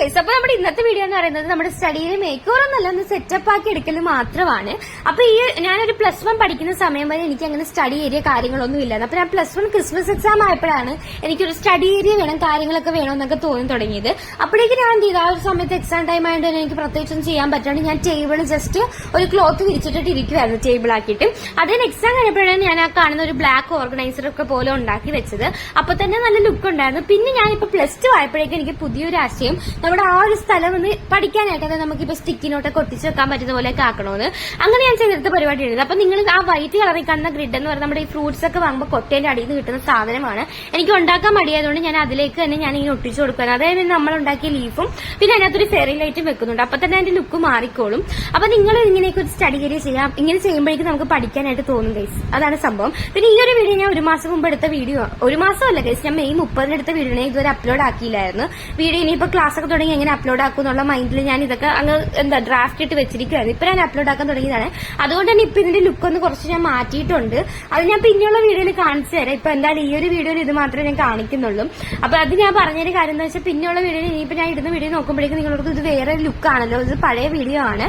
Guys, അപ്പൊ നമ്മുടെ ഇന്നത്തെ വീഡിയോ എന്ന് പറയുന്നത് നമ്മുടെ സ്റ്റഡിയിൽ മേക്ക് ഓവർ എന്നല്ല, ഒന്ന് സെറ്റപ്പ് ആക്കി എടുക്കൽ മാത്രമാണ്. അപ്പൊ ഞാനൊരു +1 പഠിക്കുന്ന സമയം വരെ എനിക്ക് അങ്ങനെ സ്റ്റഡി ഏരിയ കാര്യങ്ങളൊന്നും ഇല്ലായിരുന്നു. അപ്പൊ ഞാൻ +1 ക്രിസ്മസ് എക്സാം ആയപ്പോഴാണ് എനിക്കൊരു സ്റ്റഡി ഏരിയ വേണം, കാര്യങ്ങളൊക്കെ വേണമെന്നൊക്കെ തോന്നി തുടങ്ങിയത്. അപ്പോഴേക്ക് ഞാൻ എന്ത് ചെയ്തു, ആ ഒരു സമയത്ത് എക്സാം ടൈം ആയതുകൊണ്ട് തന്നെ എനിക്ക് പ്രത്യേകിച്ചൊന്നും ചെയ്യാൻ പറ്റാണ്ട് ഞാൻ ടേബിൾ ജസ്റ്റ് ഒരു ക്ലോത്ത് വിരിച്ചിട്ടിട്ട് ഇരിക്കുവായിരുന്നു ടേബിൾ ആക്കിയിട്ട്. അതിന് എക്സാം കഴിഞ്ഞപ്പോഴാണ് ഞാൻ ആ കാണുന്ന ഒരു ബ്ലാക്ക് ഓർഗനൈസർ ഒക്കെ പോലെ ഉണ്ടാക്കി വെച്ചത്. അപ്പൊ തന്നെ നല്ല ലുക്ക് ഉണ്ടായിരുന്നു. പിന്നെ ഞാനിപ്പോ +2 ആയപ്പോഴേക്കും എനിക്ക് പുതിയൊരു ആശയം, നമ്മുടെ ആ ഒരു സ്ഥലം ഒന്ന് പഠിക്കാനായിട്ട്, അതായത് നമുക്കിപ്പോ സ്റ്റിക്കിനോട്ടൊക്കെ ഒട്ടിച്ച് വെക്കാൻ പറ്റുന്ന പോലെയൊക്കെ ആക്കണമെന്ന്. അങ്ങനെ ഞാൻ ചെയ്തെടുത്ത പരിപാടി എഴുതുന്നത്. അപ്പൊ നിങ്ങൾ ആ വൈറ്റ് കളറിൽ കാണുന്ന ഗ്രിഡ് എന്ന് പറയുന്നത് നമ്മുടെ ഈ ഫ്രൂട്ട്സ് ഒക്കെ വാങ്ങുമ്പോൾ കൊട്ടേന്റെ അടിയിൽ നിന്ന് കിട്ടുന്ന സാധനമാണ്. എനിക്ക് ഉണ്ടാക്കാൻ മടിയായതുകൊണ്ട് ഞാൻ അതിലേക്ക് തന്നെ ഞാൻ ഇങ്ങനെ ഒട്ടിച്ചു കൊടുക്കുന്നത്. അതായത് നമ്മൾ ഉണ്ടാക്കിയ ലീഫും പിന്നെ അതിനകത്തൊരു ഫെറി ലൈറ്റും വെക്കുന്നുണ്ട്. അപ്പൊ തന്നെ അതിന്റെ ലുക്ക് മാറിക്കോളും. അപ്പൊ നിങ്ങൾ ഇങ്ങനെയൊക്കെ ഒരു സ്റ്റഡി ഏരിയ ചെയ്യാം. ഇങ്ങനെ ചെയ്യുമ്പോഴേക്കും നമുക്ക് പഠിക്കാനായിട്ട് തോന്നും ഗൈസ്. അതാണ് സംഭവം. പിന്നെ ഈ ഒരു വീഡിയോ ഞാൻ 1 മാസം മുമ്പ് എടുത്ത വീഡിയോ, 1 മാസമല്ല ഗൈസ്, ഞാൻ മെയ് 30 എടുത്ത വീഡിയോ ഇതുവരെ അപ്ലോഡ് ആക്കിയില്ലായിരുന്നു. വീഡിയോ ഇനിയിപ്പോ ക്ലാസ് ഒക്കെ തുടങ്ങി എങ്ങനെ അപ്ലോഡ് ആക്കും എന്നുള്ള മൈൻഡിൽ ഞാൻ ഇതൊക്കെ അങ്ങ് ഡ്രാഫ്റ്റ് ഇട്ട് വെച്ചിരിക്കുകയായിരുന്നു. ഇപ്പൊ ഞാൻ അപ്ലോഡ് ആക്കാൻ തുടങ്ങിയതാണ്. അതുകൊണ്ട് തന്നെ ഇപ്പൊ ഇതിന്റെ ലുക്ക് ഒന്ന് കുറച്ച് ഞാൻ മാറ്റിയിട്ടുണ്ട്. അത് ഞാൻ പിന്നെയുള്ള വീഡിയോയിൽ കാണിച്ചു തരാം. ഇപ്പൊ എന്തായാലും ഈ ഒരു വീഡിയോയിൽ ഇത് മാത്രമേ ഞാൻ കാണിക്കുന്നുള്ളൂ. അപ്പൊ അത് ഞാൻ പറഞ്ഞൊരു കാര്യം എന്ന് വെച്ചാൽ പിന്നെയുള്ള വീഡിയോയിൽ ഇനിയിപ്പോ ഞാൻ ഇടുന്ന വീഡിയോ നോക്കുമ്പോഴേക്കും നിങ്ങൾക്ക് ഇത് വേറെ ലുക്ക് ആണല്ലോ, ഇത് പഴയ വീഡിയോ ആണ്.